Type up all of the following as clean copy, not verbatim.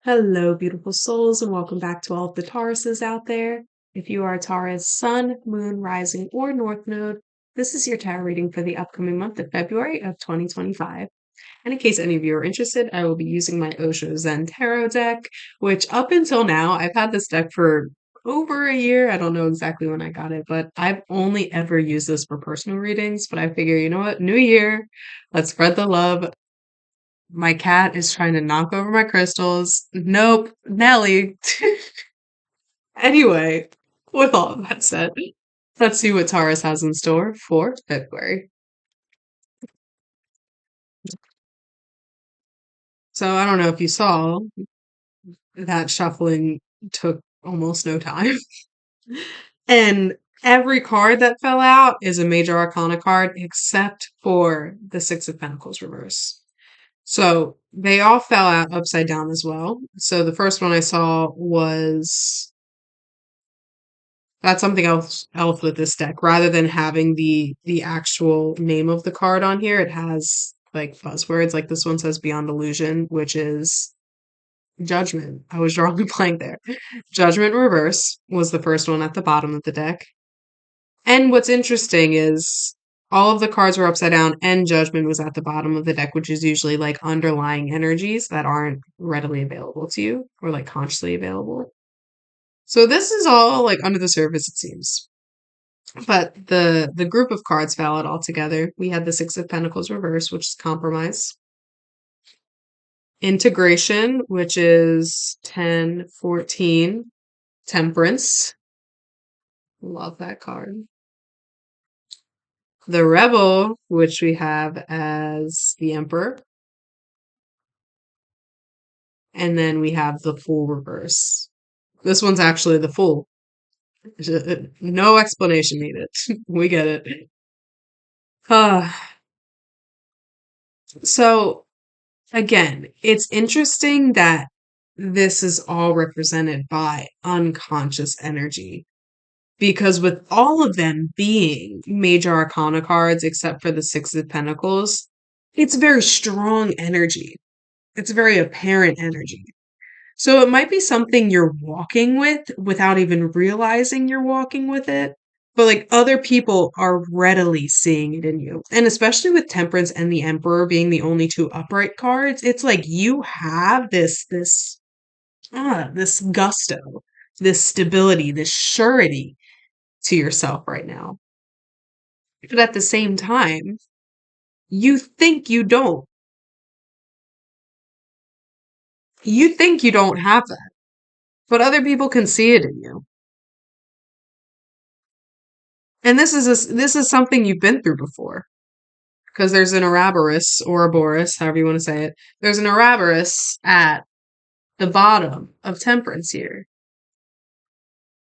Hello, beautiful souls, and welcome back to all of the Tauruses out there. If you are a Taurus sun, moon, rising, or north node, this is your tarot reading for the upcoming month of February of 2025. And in case any of you are interested, I will be using my Osho Zen Tarot deck, which up until now, I've had this deck for over a year. I don't know exactly when I got it, but I've only ever used this for personal readings. But I figure, you know what? New year, let's spread the love. My cat is trying to knock over my crystals. Nope, Nelly. Anyway, with all of that said, let's see what Taurus has in store for February. So I don't know if you saw that shuffling took almost no time. And every card that fell out is a major arcana card except for the Six of Pentacles reverse. So they all fell out upside down as well. So the first one I saw was that's something else with this deck. Rather than having the actual name of the card on here, it has like buzzwords. Like this one says Beyond Illusion, which is Judgment. I was drawing a blank there. Judgment Reverse was the first one at the bottom of the deck. And what's interesting is all of the cards were upside down and Judgment was at the bottom of the deck, which is usually like underlying energies that aren't readily available to you or like consciously available. So this is all like under the surface, it seems. But the group of cards fell out altogether. We had the Six of Pentacles reverse, which is compromise. Integration, which is 10, 14. Temperance. Love that card. The Rebel, which we have as the Emperor. And then we have the Fool reverse. This one's actually the Fool. No explanation needed. We get it. Uh, so again, it's interesting that this is all represented by unconscious energy because with all of them being major arcana cards, except for the Six of Pentacles, it's very strong energy. It's very apparent energy. So it might be something you're walking with without even realizing you're walking with it. But like other people are readily seeing it in you. And especially with Temperance and the Emperor being the only two upright cards, it's like you have this gusto, this stability, this surety to yourself right now. But at the same time, you think you don't. You think you don't have that, but other people can see it in you. And this is something you've been through before. Because there's an Ouroboros, Ouroboros, however you want to say it. There's an Ouroboros at the bottom of Temperance here.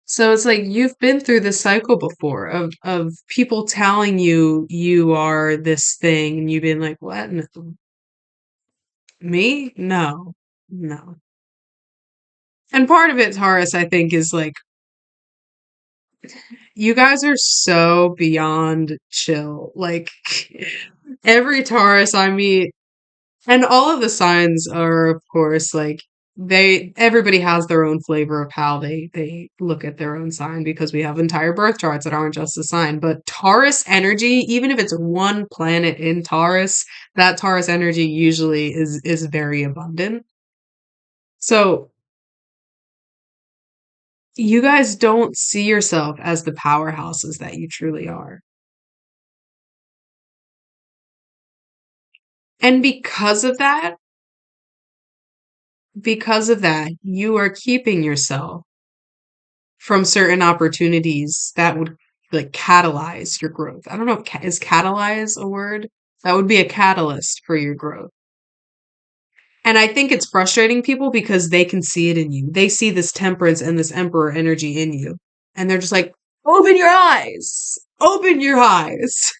So it's like you've been through this cycle before of people telling you you are this thing and you've been like, what? No. Me? No. No. And part of it, Taurus, I think, is like you guys are so beyond chill. Like every Taurus I meet, and all of the signs are, of course, like everybody has their own flavor of how they look at their own sign because we have entire birth charts that aren't just a sign. But Taurus energy, even if it's one planet in Taurus, that Taurus energy usually is very abundant. So you guys don't see yourself as the powerhouses that you truly are. And because of that, you are keeping yourself from certain opportunities that would like catalyze your growth. I don't know if is catalyze a word? That would be a catalyst for your growth. And I think it's frustrating people because they can see it in you. They see this temperance and this emperor energy in you. And they're just like, open your eyes. Open your eyes.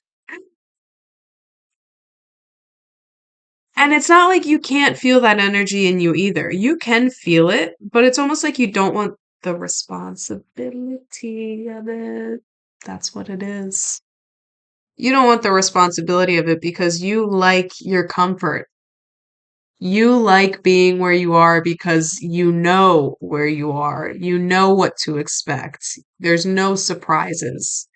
And it's not like you can't feel that energy in you either. You can feel it, but it's almost like you don't want the responsibility of it. That's what it is. You don't want the responsibility of it because you like your comfort. You like being where you are because you know where you are. You know what to expect. There's no surprises.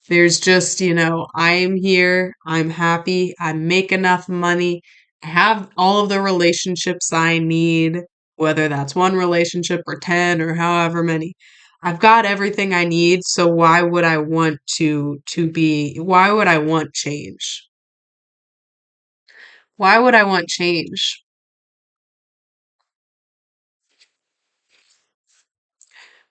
There's just, I'm here, I'm happy, I make enough money, I have all of the relationships I need, whether that's one relationship or 10 or however many. I've got everything I need, so why would I want why would I want change? Why would I want change?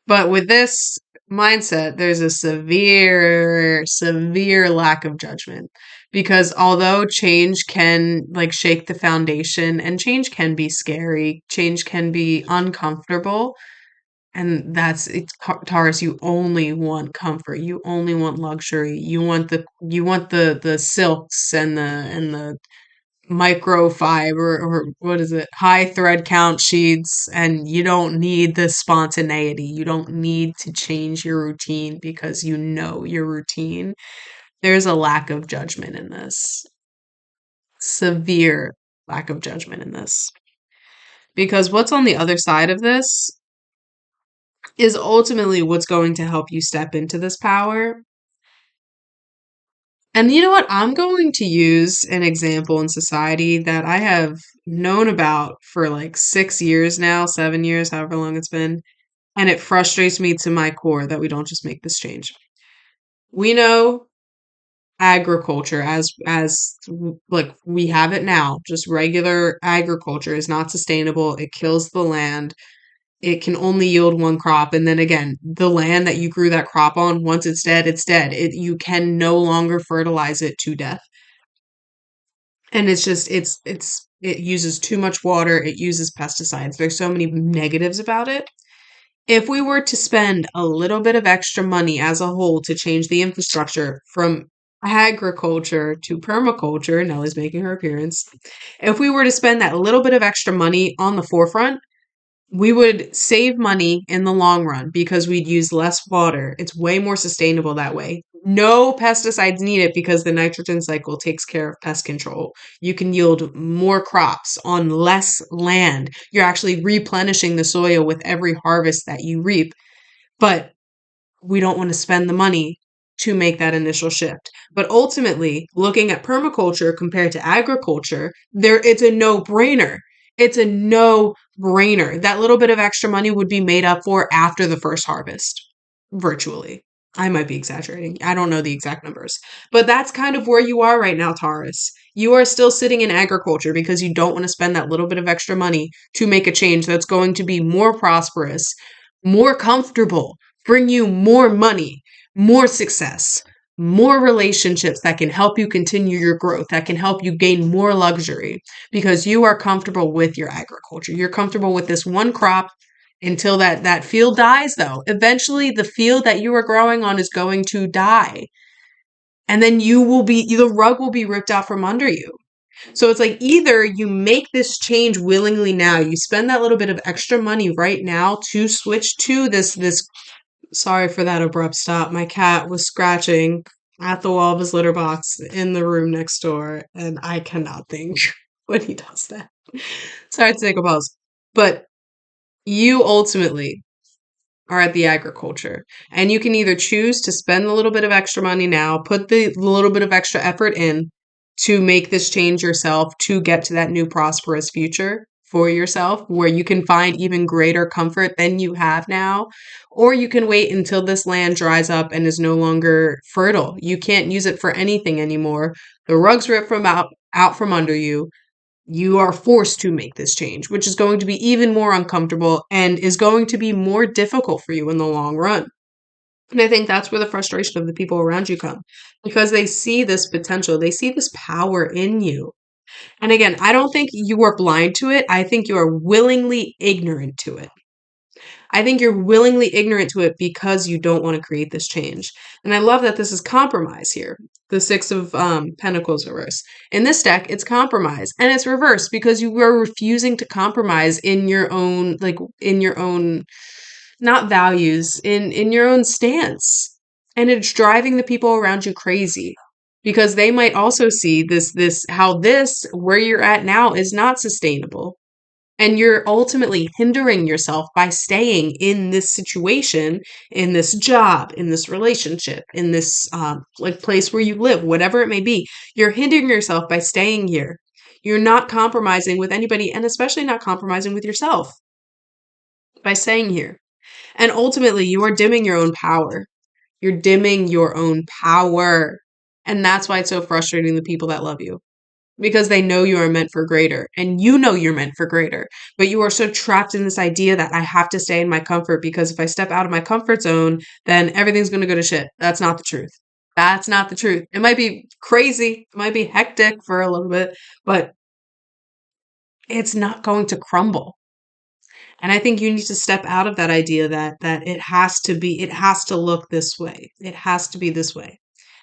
But with this mindset, there's a severe, severe lack of judgment. Because although change can like shake the foundation and change can be scary, change can be uncomfortable. And Taurus, you only want comfort. You only want luxury. You want the silks and the microfiber or what is it, high thread count sheets, and you don't need the spontaneity. You don't need to change your routine because you know your routine. There's a lack of judgment in this, severe lack of judgment in this. Because what's on the other side of this is ultimately what's going to help you step into this power. And you know what? I'm going to use an example in society that I have known about for like 6 years now, 7 years, however long it's been. And it frustrates me to my core that we don't just make this change. We know agriculture like we have it now, just regular agriculture is not sustainable. It kills the land. It can only yield one crop. And then again, the land that you grew that crop on, once it's dead, it's dead. You can no longer fertilize it to death. And it's just it uses too much water, it uses pesticides. There's so many negatives about it. If we were to spend a little bit of extra money as a whole to change the infrastructure from agriculture to permaculture, Nellie's making her appearance. If we were to spend that little bit of extra money on the forefront, we would save money in the long run because we'd use less water. It's way more sustainable that way. No pesticides needed because the nitrogen cycle takes care of pest control. You can yield more crops on less land. You're actually replenishing the soil with every harvest that you reap. But we don't want to spend the money to make that initial shift. But ultimately, looking at permaculture compared to agriculture, it's a no-brainer. It's a no-brainer. That little bit of extra money would be made up for after the first harvest, virtually. I might be exaggerating. I don't know the exact numbers. But that's kind of where you are right now, Taurus. You are still sitting in agriculture because you don't want to spend that little bit of extra money to make a change that's going to be more prosperous, more comfortable, bring you more money, more success, more relationships that can help you continue your growth, that can help you gain more luxury because you are comfortable with your agriculture. You're comfortable with this one crop until that field dies, though. Eventually, the field that you are growing on is going to die. And then the rug will be ripped out from under you. So it's like either you make this change willingly now, you spend that little bit of extra money right now to switch to this. Sorry for that abrupt stop. My cat was scratching at the wall of his litter box in the room next door, and I cannot think when he does that. Sorry to take a pause. But you ultimately are at the agriculture. And you can either choose to spend a little bit of extra money now, put the little bit of extra effort in to make this change yourself to get to that new prosperous future for yourself where you can find even greater comfort than you have now. Or you can wait until this land dries up and is no longer fertile. You can't use it for anything anymore. The rug's ripped out from under you. You are forced to make this change, which is going to be even more uncomfortable and is going to be more difficult for you in the long run. And I think that's where the frustration of the people around you come because they see this potential, they see this power in you. And again, I don't think you are blind to it. I think you are willingly ignorant to it. I think you're willingly ignorant to it because you don't want to create this change. And I love that this is compromise here. The Six of Pentacles reverse. In this deck, it's compromise. And it's reversed because you are refusing to compromise in your own, not values, in your own stance. And it's driving the people around you crazy. because they might also see how this, where you're at now, is not sustainable. And you're ultimately hindering yourself by staying in this situation, in this job, in this relationship, in this like place where you live, whatever it may be. You're hindering yourself by staying here. You're not compromising with anybody, and especially not compromising with yourself by staying here. And ultimately, you are dimming your own power. You're dimming your own power. And that's why it's so frustrating the people that love you, because they know you are meant for greater and you know you're meant for greater. But you are so trapped in this idea that I have to stay in my comfort, because if I step out of my comfort zone, then everything's going to go to shit. That's not the truth. That's not the truth. It might be crazy, it might be hectic for a little bit, but it's not going to crumble. And I think you need to step out of that idea that it has to look this way. It has to be this way.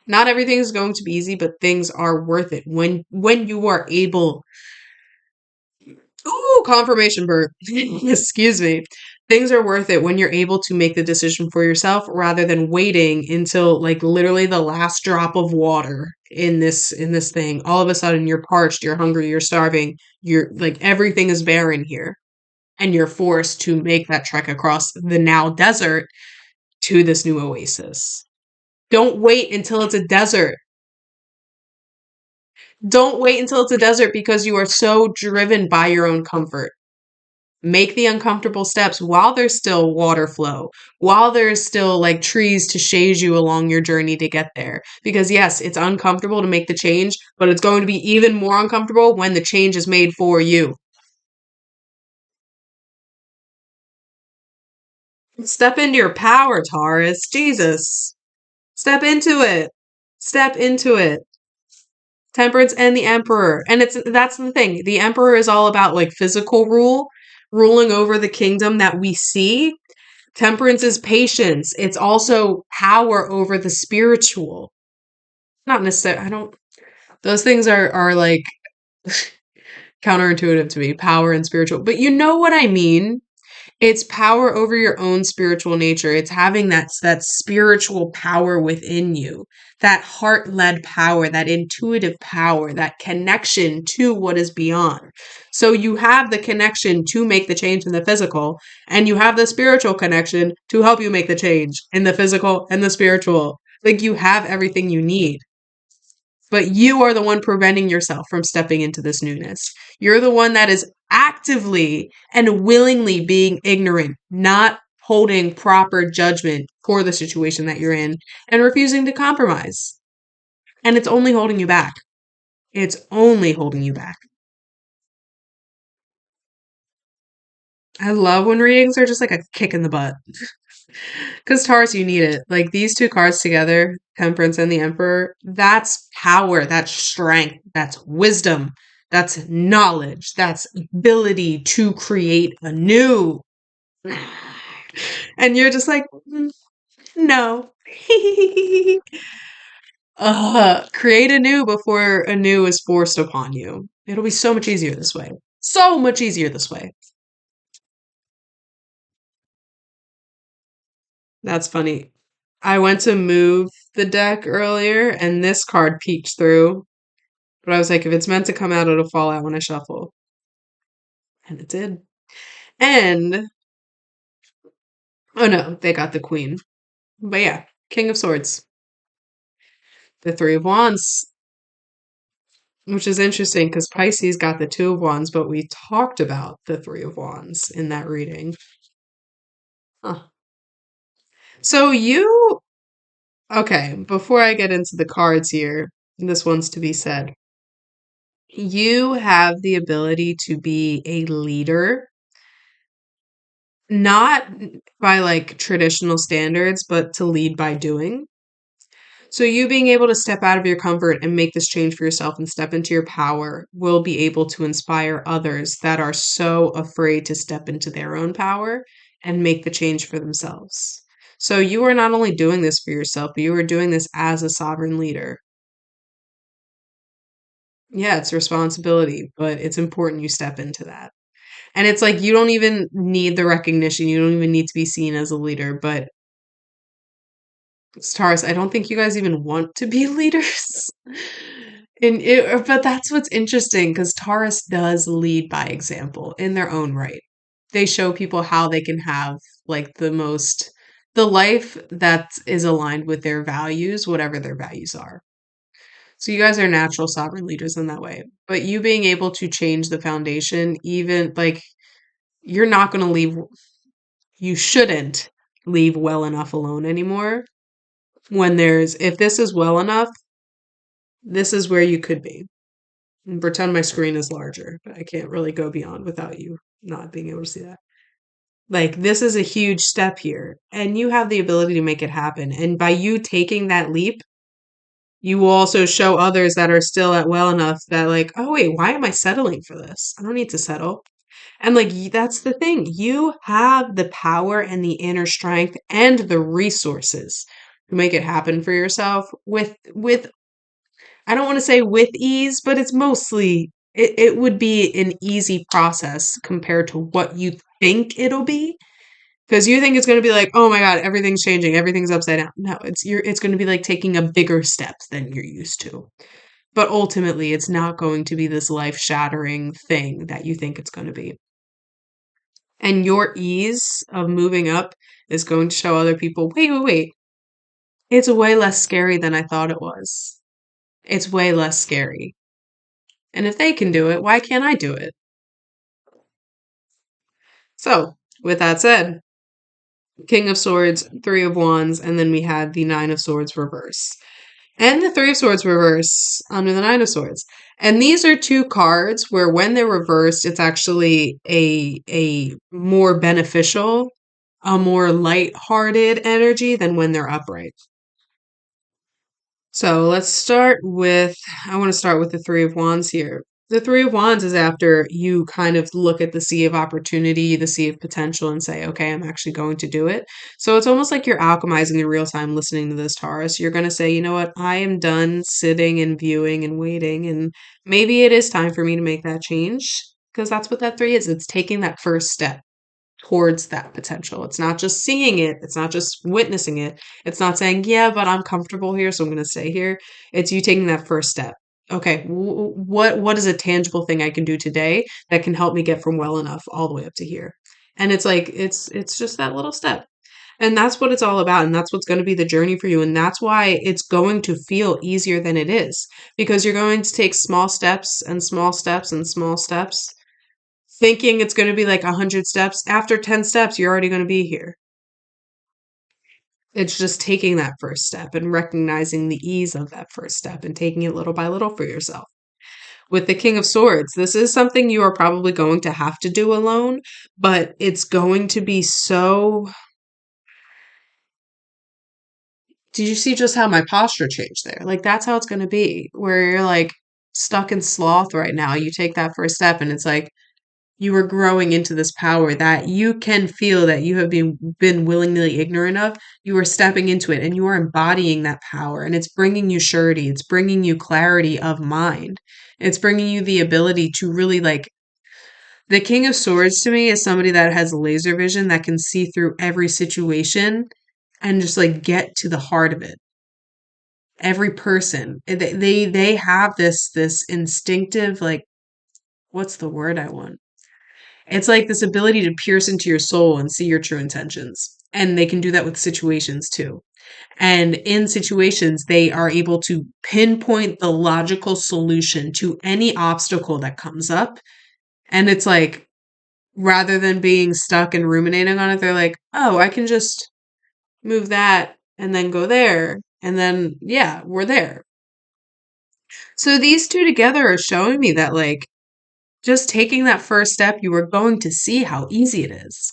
Not everything is going to be easy, but things are worth it when you are able. Ooh, confirmation burp. Excuse me. Things are worth it when you're able to make the decision for yourself rather than waiting until like literally the last drop of water in this thing. All of a sudden you're parched, you're hungry, you're starving, you're like everything is barren here. And you're forced to make that trek across the now desert to this new oasis. Don't wait until it's a desert. Don't wait until it's a desert because you are so driven by your own comfort. Make the uncomfortable steps while there's still water flow, while there's still like trees to shade you along your journey to get there. Because yes, it's uncomfortable to make the change, but it's going to be even more uncomfortable when the change is made for you. Step into your power, Taurus. Jesus. Step into it. Step into it. Temperance and the Emperor. And that's the thing. The Emperor is all about like physical rule, ruling over the kingdom that we see. Temperance is patience. It's also power over the spiritual. Not necessarily, I don't, those things are like counterintuitive to me, power and spiritual. But you know what I mean? It's power over your own spiritual nature. It's having that spiritual power within you, that heart-led power, that intuitive power, that connection to what is beyond. So you have the connection to make the change in the physical, and you have the spiritual connection to help you make the change in the physical and the spiritual. Like you have everything you need. But you are the one preventing yourself from stepping into this newness. You're the one that is actively and willingly being ignorant, not holding proper judgment for the situation that you're in, and refusing to compromise. And it's only holding you back. It's only holding you back. I love when readings are just like a kick in the butt. Because Taurus, you need it. Like these two cards together, Temperance and the Emperor, that's power, that's strength, that's wisdom, that's knowledge, that's ability to create anew. And you're just like, no. Create anew before anew is forced upon you. It'll be so much easier this way. So much easier this way. That's funny. I went to move the deck earlier and this card peeked through. But I was like, if it's meant to come out, it'll fall out when I shuffle. And it did. And, oh no, they got the queen. But yeah, King of Swords. The Three of Wands, which is interesting because Pisces got the Two of Wands, but we talked about the Three of Wands in that reading. Huh. So okay, before I get into the cards here, this one's to be said. You have the ability to be a leader, not by like traditional standards, but to lead by doing. So, you being able to step out of your comfort and make this change for yourself and step into your power will be able to inspire others that are so afraid to step into their own power and make the change for themselves. So, you are not only doing this for yourself, but you are doing this as a sovereign leader. Yeah, it's responsibility, but it's important you step into that. And it's like you don't even need the recognition, you don't even need to be seen as a leader, but Taurus, I don't think you guys even want to be leaders. But that's what's interesting because Taurus does lead by example in their own right. They show people how they can have like the life that is aligned with their values, whatever their values are. So you guys are natural sovereign leaders in that way. But you being able to change the foundation, even like you're not going to leave, you shouldn't leave well enough alone anymore. When if this is well enough, this is where you could be. And pretend my screen is larger, but I can't really go beyond without you not being able to see that. Like, this is a huge step here, and you have the ability to make it happen. And by you taking that leap, you will also show others that are still at well enough that, like, oh, wait, why am I settling for this? I don't need to settle. And, like, that's the thing. You have the power and the inner strength and the resources to make it happen for yourself with I don't want to say with ease, but it's mostly it would be an easy process compared to what you think it'll be. Because you think it's going to be like, oh my God, everything's changing, everything's upside down. No, it's going to be like taking a bigger step than you're used to. But ultimately, it's not going to be this life shattering thing that you think it's going to be. And your ease of moving up is going to show other people, wait. It's way less scary than I thought it was. It's way less scary. And if they can do it, why can't I do it? So, with that said, King of Swords, Three of Wands, and then we had the Nine of Swords reverse. And the Three of Swords reverse under the Nine of Swords. And these are two cards where when they're reversed, it's actually a more beneficial, a more light-hearted energy than when they're upright. So I want to start with the Three of Wands here. The Three of Wands is after you kind of look at the sea of opportunity, the sea of potential, and say, okay, I'm actually going to do it. So it's almost like you're alchemizing in real time listening to this, Taurus. You're going to say, you know what, I am done sitting and viewing and waiting, and maybe it is time for me to make that change. Because that's what that three is. It's taking that first step towards that potential. It's not just seeing it, it's not just witnessing it. It's not saying, "Yeah, but I'm comfortable here, so I'm going to stay here." It's you taking that first step. Okay, what is a tangible thing I can do today that can help me get from well enough all the way up to here? And it's like it's just that little step. And that's what it's all about. And that's what's going to be the journey for you. And that's why it's going to feel easier than it is because you're going to take small steps and small steps and small steps thinking it's going to be like 100 steps. After 10 steps, you're already going to be here. It's just taking that first step and recognizing the ease of that first step and taking it little by little for yourself. With the King of Swords, this is something you are probably going to have to do alone, but it's going to be so. Did you see just how my posture changed there? Like, that's how it's going to be, where you're like stuck in sloth right now. You take that first step, and it's like, you are growing into this power that you can feel that you have been willingly ignorant of. You are stepping into it and you are embodying that power, and it's bringing you surety. It's bringing you clarity of mind. It's bringing you the ability to really like the King of Swords to me is somebody that has laser vision that can see through every situation and just like get to the heart of it. Every person, they have this instinctive like what's the word I want? It's like this ability to pierce into your soul and see your true intentions. And they can do that with situations too. And in situations, they are able to pinpoint the logical solution to any obstacle that comes up. And it's like, rather than being stuck and ruminating on it, they're like, oh, I can just move that and then go there. And then, yeah, we're there. So these two together are showing me that, like, just taking that first step, you are going to see how easy it is.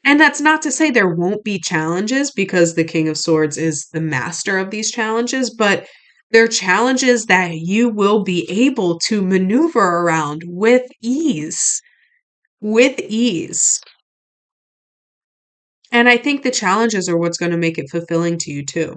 And that's not to say there won't be challenges because the King of Swords is the master of these challenges, but they're challenges that you will be able to maneuver around with ease. With ease. And I think the challenges are what's going to make it fulfilling to you too.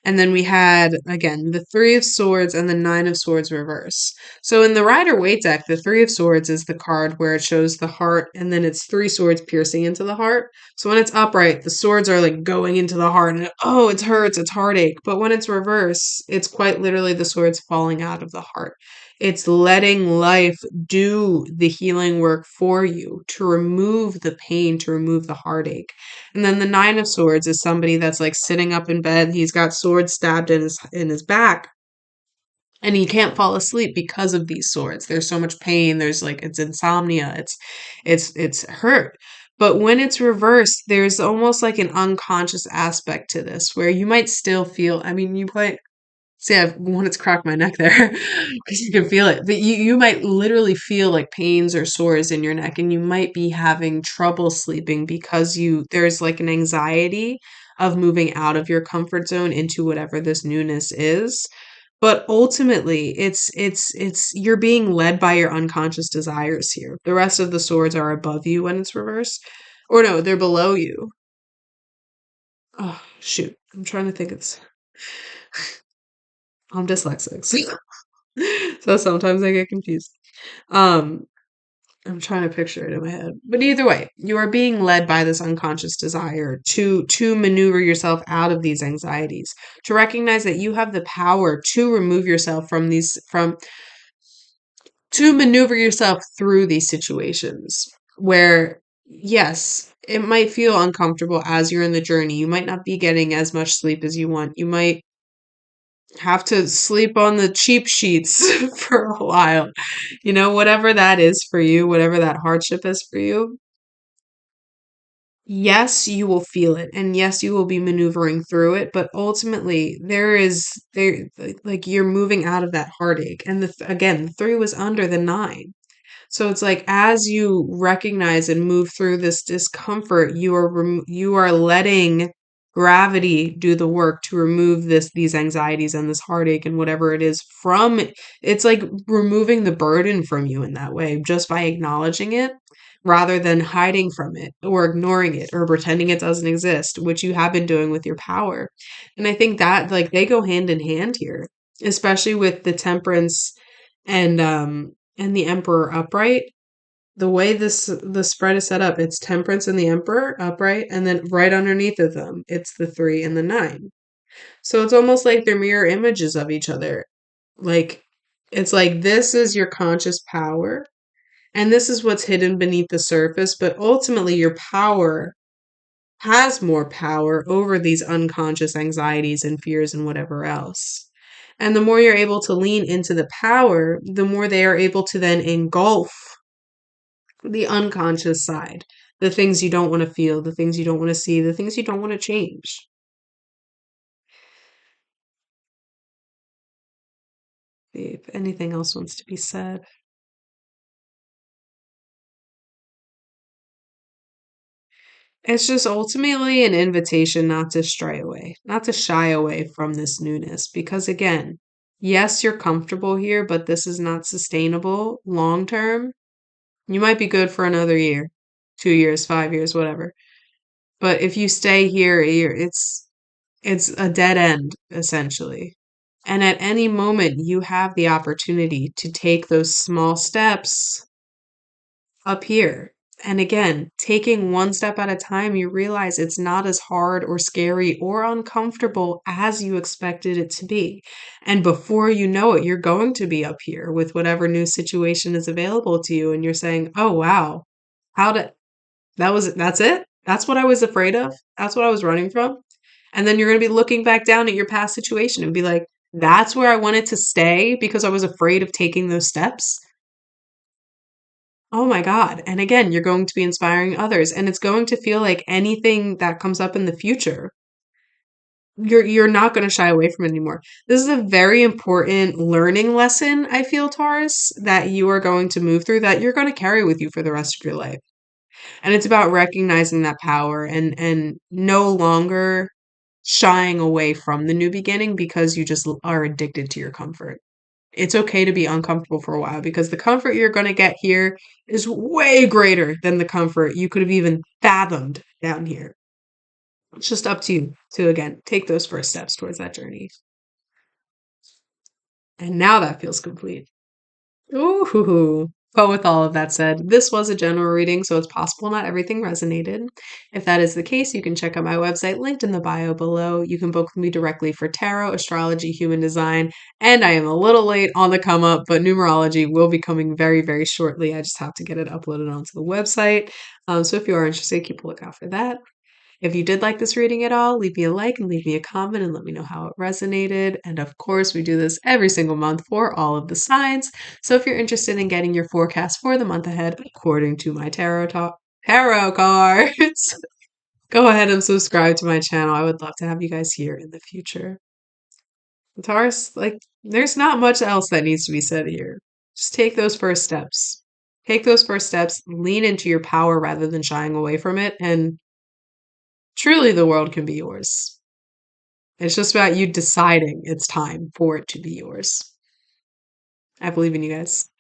And then we had, again, the Three of Swords and the Nine of Swords reverse. So in the Rider-Waite deck, the Three of Swords is the card where it shows the heart and then it's three swords piercing into the heart. So when it's upright, the swords are like going into the heart and oh, it hurts, it's heartache. But when it's reverse, it's quite literally the swords falling out of the heart. It's letting life do the healing work for you to remove the pain, to remove the heartache. And then the Nine of Swords is somebody that's like sitting up in bed. He's got swords stabbed in his back, and he can't fall asleep because of these swords. There's so much pain. There's like it's insomnia. It's hurt. But when it's reversed, there's almost like an unconscious aspect to this where you might still feel, I mean, you might see, I wanted to crack my neck there because you can feel it. But you might literally feel like pains or sores in your neck, and you might be having trouble sleeping because there's like an anxiety of moving out of your comfort zone into whatever this newness is. But ultimately, it's you're being led by your unconscious desires here. The rest of the swords are above you when it's reversed. Or no, they're below you. Oh, shoot. I'm trying to think it's I'm dyslexic. So sometimes I get confused. Um, I'm trying to picture it in my head. But either way, you are being led by this unconscious desire to maneuver yourself out of these anxieties, to recognize that you have the power to remove yourself from these from to maneuver yourself through these situations where yes, it might feel uncomfortable as you're in the journey. You might not be getting as much sleep as you want. You might have to sleep on the cheap sheets for a while. You know, whatever that is for you, whatever that hardship is for you, yes, you will feel it. And yes, you will be maneuvering through it. But ultimately, like you're moving out of that heartache. And again, the three was under the nine. So it's like as you recognize and move through this discomfort, you are letting gravity do the work to remove these anxieties and this heartache and whatever it is from it's like removing the burden from you in that way just by acknowledging it rather than hiding from it or ignoring it or pretending it doesn't exist, which you have been doing with your power. And I think that like they go hand in hand here, especially with the temperance and the Emperor upright. The way the spread is set up, it's Temperance and the Emperor upright, and then right underneath of them, it's the three and the nine. So it's almost like they're mirror images of each other. Like it's like this is your conscious power, and this is what's hidden beneath the surface, but ultimately your power has more power over these unconscious anxieties and fears and whatever else. And the more you're able to lean into the power, the more they are able to then engulf the unconscious side, the things you don't want to feel, the things you don't want to see, the things you don't want to change. If anything else wants to be said, it's just ultimately an invitation not to stray away, not to shy away from this newness. Because again, yes, you're comfortable here, but this is not sustainable long term. You might be good for another year, 2 years, 5 years, whatever. But if you stay here, it's a dead end, essentially. And at any moment, you have the opportunity to take those small steps up here. And again, taking one step at a time, you realize it's not as hard or scary or uncomfortable as you expected it to be. And before you know it, you're going to be up here with whatever new situation is available to you. And you're saying, oh, wow, how did that's it? That's what I was afraid of. That's what I was running from. And then you're going to be looking back down at your past situation and be like, that's where I wanted to stay because I was afraid of taking those steps. Oh my God. And again, you're going to be inspiring others and it's going to feel like anything that comes up in the future, you're not going to shy away from it anymore. This is a very important learning lesson, I feel, Taurus, that you are going to move through that you're going to carry with you for the rest of your life. And it's about recognizing that power and no longer shying away from the new beginning because you just are addicted to your comfort. It's okay to be uncomfortable for a while because the comfort you're going to get here is way greater than the comfort you could have even fathomed down here. It's just up to you to, again, take those first steps towards that journey. And now that feels complete. Ooh. But with all of that said, this was a general reading, so it's possible not everything resonated. If that is the case, you can check out my website linked in the bio below. You can book with me directly for tarot, astrology, human design, and I am a little late on the come up, but numerology will be coming very, very shortly. I just have to get it uploaded onto the website. So if you are interested, keep a lookout for that. If you did like this reading at all, leave me a like and leave me a comment and let me know how it resonated. And of course, we do this every single month for all of the signs. So if you're interested in getting your forecast for the month ahead according to my tarot cards, go ahead and subscribe to my channel. I would love to have you guys here in the future. Taurus, like, there's not much else that needs to be said here. Just take those first steps. Take those first steps, lean into your power rather than shying away from it, and truly the world can be yours. It's just about you deciding it's time for it to be yours. I believe in you guys.